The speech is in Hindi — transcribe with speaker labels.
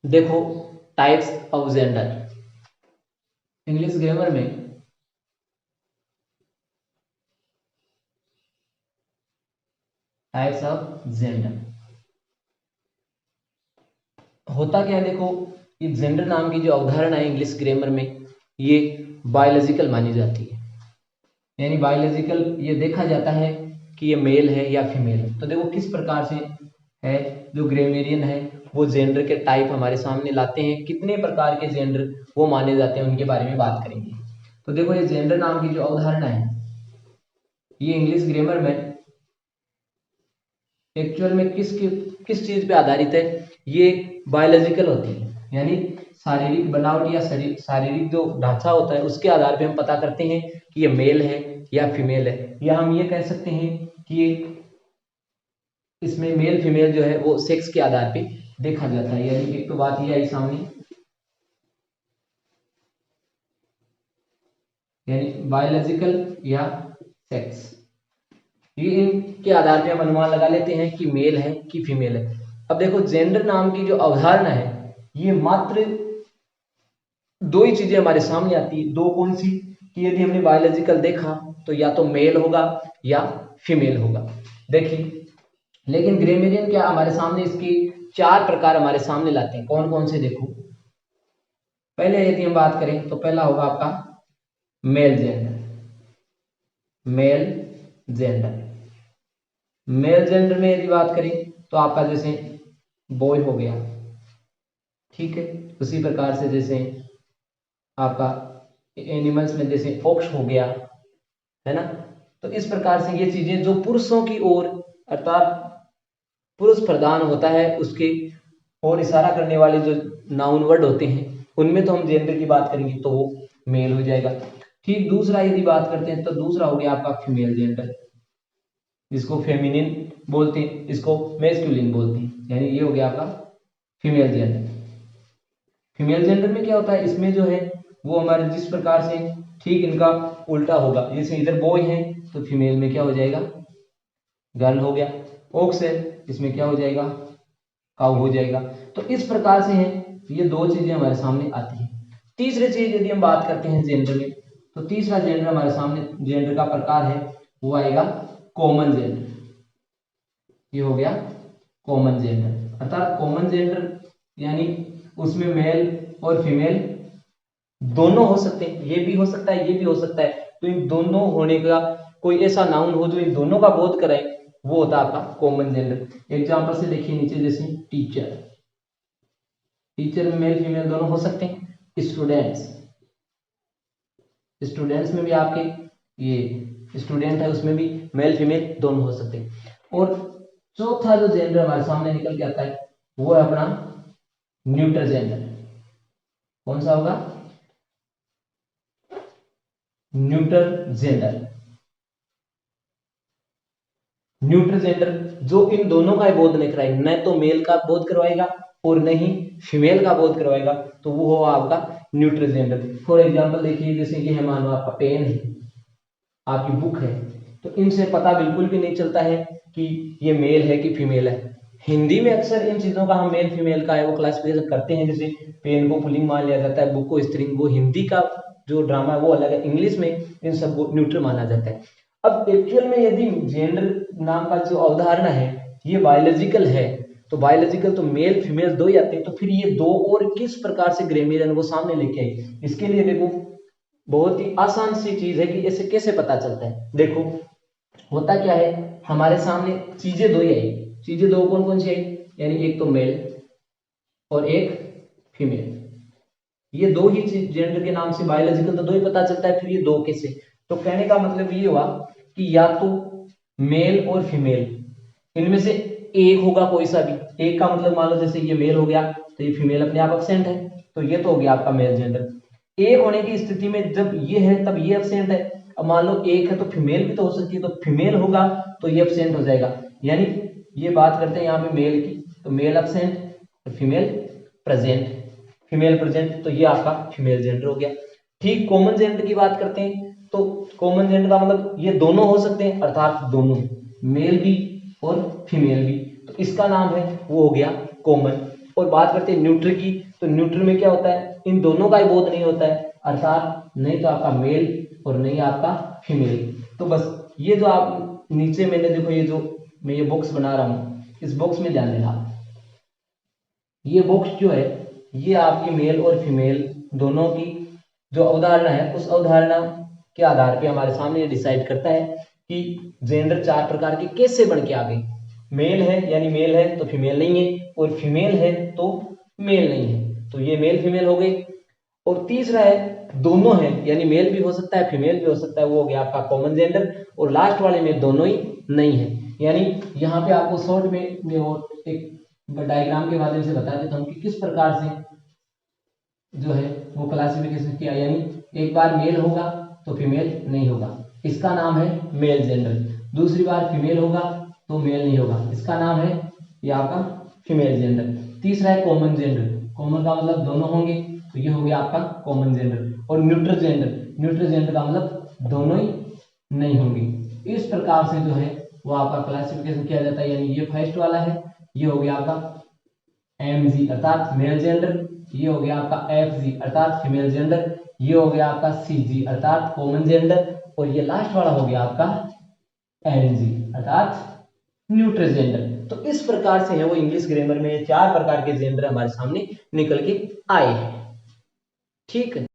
Speaker 1: देखो types of gender English grammar में टाइप्स ऑफ जेंडर होता क्या है। देखो ये जेंडर नाम की जो अवधारणा है इंग्लिश ग्रामर में ये बायोलॉजिकल मानी जाती है, यानी बायोलॉजिकल ये देखा जाता है कि ये मेल है या फीमेल है। तो देखो किस प्रकार से है जो ग्रामेरियन है वो जेंडर के टाइप हमारे सामने लाते हैं, कितने प्रकार के जेंडर वो माने जाते हैं उनके बारे में बात करेंगे। तो देखो ये जेंडर नाम की जो अवधारणा है ये इंग्लिश ग्रामर में एक्चुअल में किस चीज पे आधारित है, ये बायोलॉजिकल होती है, यानी शारीरिक बनावट या शारीरिक जो ढांचा होता है उसके आधार पे हम पता करते हैं कि ये मेल है या फीमेल है, या हम ये कह सकते हैं कि इसमें मेल फीमेल जो है वो सेक्स के आधार पे देखा जाता है। यानी एक तो बात ये आई सामने, यानी बायोलॉजिकल या सेक्स, ये इनके आधार पे हम अनुमान लगा लेते हैं कि मेल है कि फीमेल है। अब देखो जेंडर नाम की जो अवधारणा है ये मात्र दो ही चीजें हमारे सामने आती है। दो कौन सी, कि यदि हमने बायोलॉजिकल देखा तो या तो मेल होगा या फीमेल होगा। देखिए लेकिन ग्रामेरियन क्या हमारे सामने इसकी चार प्रकार हमारे सामने लाते हैं। कौन कौन से, देखो पहले यदि हम बात करें तो पहला होगा आपका male gender. Male gender male gender में यदि बात करें तो आपका जैसे बॉय हो गया, ठीक है। उसी प्रकार से जैसे आपका एनिमल्स में जैसे ऑक्स हो गया, है ना। तो इस प्रकार से ये चीजें जो पुरुषों की ओर अर्थात पुरुष प्रधान होता है उसके और इशारा करने वाले जो नाउन वर्ड होते हैं उनमें तो हम जेंडर की बात करेंगे तो वो मेल हो जाएगा। ठीक, दूसरा यदि बात करते हैं तो दूसरा हो गया आपका फीमेल जेंडर, जिसको फेमिनिन बोलते हैं, इसको मैस्कुलिन बोलते हैं, यानी ये हो गया आपका फीमेल जेंडर। फीमेल जेंडर में क्या होता है, इसमें जो है वो हमारे जिस प्रकार से ठीक इनका उल्टा होगा, जैसे इधर बॉय है तो फीमेल में क्या हो जाएगा, गर्ल हो गया। ओक्स है इसमें क्या हो जाएगा, काउ हो जाएगा। तो इस प्रकार से है ये दो चीजें हमारे सामने आती है। तीसरी चीज यदि हम बात करते हैं जेंडर में, तो तीसरा जेंडर हमारे सामने जेंडर का प्रकार है वो आएगा कॉमन जेंडर। ये हो गया कॉमन जेंडर, अर्थात कॉमन जेंडर यानी उसमें मेल और फीमेल दोनों हो सकते हैं, ये भी हो सकता है ये भी हो सकता है। तो इन दोनों होने का कोई ऐसा नाउन हो जो इन दोनों का बोध कराए वो होता है आपका कॉमन जेंडर। एग्जांपल से देखिए नीचे, जैसे टीचर, टीचर में मेल फीमेल दोनों हो सकते हैं। स्टूडेंट्स, स्टूडेंट्स में भी आपके ये स्टूडेंट है उसमें भी मेल फीमेल दोनों हो सकते हैं। और चौथा जो जेंडर हमारे सामने निकल के आता है वो है अपना न्यूट्रल जेंडर। कौन सा होगा, न्यूट्रल जेंडर। न्यूट्रल जेंडर जो इन दोनों का बोध नहीं कराएगा, न तो मेल का बोध करवाएगा और न ही फीमेल का बोध करवाएगा, तो वो होगा आपका न्यूट्रल जेंडर। फॉर एग्जांपल देखिए जैसे कि है मानो आपका पेन है, आपकी बुक है, तो इनसे पता बिल्कुल भी नहीं चलता है कि ये मेल है कि फीमेल है। हिंदी में अक्सर इन चीजों का हम मेल फीमेल का है वो क्लासिफिकेशन करते हैं, जैसे पेन को पुल्लिंग मान लिया जाता है, बुक को स्त्रीलिंग, वो हिंदी का जो ड्रामा है वो अलग है, इंग्लिश में इन सबको न्यूट्रल माना जाता है। अब एक्चुअल में यदि जेंडर नाम का जो अवधारणा है ये बायोलॉजिकल है, तो बायोलॉजिकल तो मेल फीमेल दो ही आते हैं, तो फिर ये दो और किस प्रकार से ग्रामेरियन वो सामने लेके आई। इसके लिए देखो बहुत ही आसान सी चीज है कि इसे कैसे पता चलता है। देखो होता क्या है, हमारे सामने चीजें दो ही आई, चीजें दो कौन कौन सी आई, यानी एक तो मेल और एक फीमेल, ये दो ही चीज जेंडर के नाम से बायोलॉजिकल तो दो ही पता चलता है, फिर ये दो कैसे। तो कहने का मतलब ये हुआ कि या तो मेल और फीमेल इनमें से एक होगा, कोई सा भी एक का मतलब मान लो जैसे ये मेल हो गया तो ये फीमेल अपने आप एब्सेंट है, तो ये तो हो गया आपका मेल जेंडर। एक होने की स्थिति में जब ये है तब ये एब्सेंट है, अब मान लो एक है तो फीमेल भी तो हो सकती है, तो फीमेल होगा तो ये एब्सेंट हो जाएगा। यानी ये बात करते हैं यहाँ पे मेल की, तो मेल एब्सेंट तो फीमेल प्रेजेंट, फीमेल प्रेजेंट, तो ये आपका फीमेल जेंडर हो गया। ठीक, कॉमन जेंडर की बात करते हैं तो कॉमन जेंडर का मतलब ये दोनों हो सकते हैं, अर्थात दोनों मेल भी और फीमेल भी, तो इसका नाम है वो हो गया कॉमन। और बात करते हैं न्यूट्रल की, तो न्यूट्रल में क्या होता है, इन दोनों का ही बोध नहीं होता है, अर्थात नहीं तो आपका मेल और नहीं आपका फीमेल। तो बस ये जो आप नीचे मैंने देखो ये जो मैं ये बॉक्स बना रहा हूं, इस बॉक्स में ध्यान देना, ये बॉक्स जो है ये आपकी मेल और फीमेल दोनों की जो अवधारणा है उस अवधारणा के आधार पे हमारे सामने ये डिसाइड करता है कि जेंडर 4 प्रकार के कैसे बन के आ गए। मेल है यानी मेल है तो फीमेल नहीं है, और फीमेल है तो मेल नहीं है, तो ये मेल फीमेल हो गई। और तीसरा है दोनों है, यानी मेल भी हो सकता है फीमेल भी हो सकता है, वो हो गया आपका कॉमन जेंडर। और लास्ट वाले में दोनों ही नहीं है, यानी यहाँ पे आपको शॉर्ट में मैं वो एक डायग्राम के माध्यम से बता देता हूँ कि किस प्रकार से जो है वो क्लासिफिकेशन किया, यानी एक बार मेल होगा तो फीमेल नहीं होगा, इसका नाम है मेल जेंडर। दूसरी बार फीमेल होगा तो मेल नहीं होगा, इसका नाम है ये आपका फीमेल जेंडर। तीसरा है कॉमन जेंडर, कॉमन का मतलब दोनों होंगे तो ये हो गया आपका कॉमन जेंडर। और न्यूट्रल जेंडर, न्यूट्रल जेंडर का मतलब दोनों ही नहीं होंगे। इस प्रकार से जो है वो आपका क्लासिफिकेशन किया जाता है, यानी ये फर्स्ट वाला है, ये हो गया आपका एमजी अर्थात मेल जेंडर, ये हो गया आपका एफजी अर्थात फीमेल जेंडर, ये हो गया आपका सीजी अर्थात कॉमन जेंडर, और ये लास्ट वाला हो गया आपका एनजी अर्थात न्यूट्रल जेंडर। तो इस प्रकार से है वो इंग्लिश ग्रामर में 4 प्रकार के जेंडर हमारे सामने निकल के आए हैं। ठीक है।